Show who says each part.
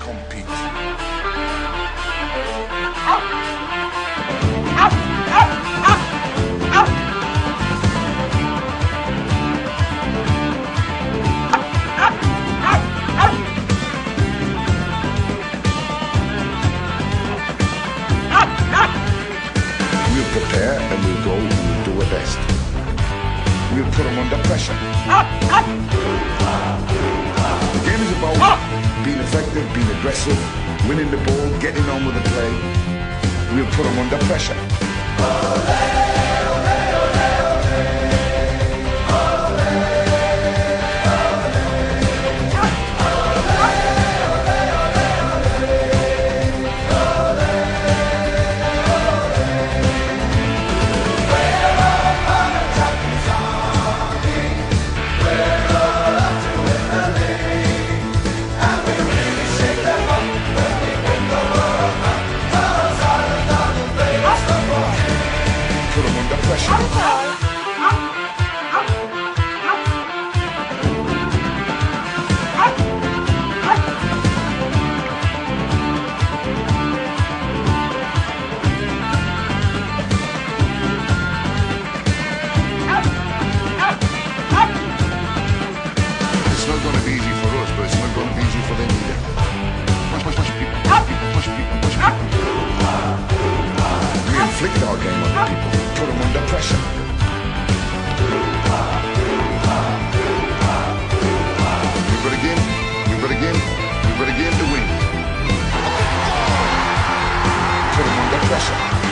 Speaker 1: compete. We'll prepare and we'll go and we'll do our best. We'll put them under pressure. The game is about being effective, being aggressive, winning the ball, getting on with the play. We'll put them under pressure. Put them under pressure. It's not going to be easy for us, but it's not going to be easy for them either. Push people, push people, push people. We inflict our game on the people, put them under pressure. We've got a game, we've got a game, we've got a game to win. Put them under pressure.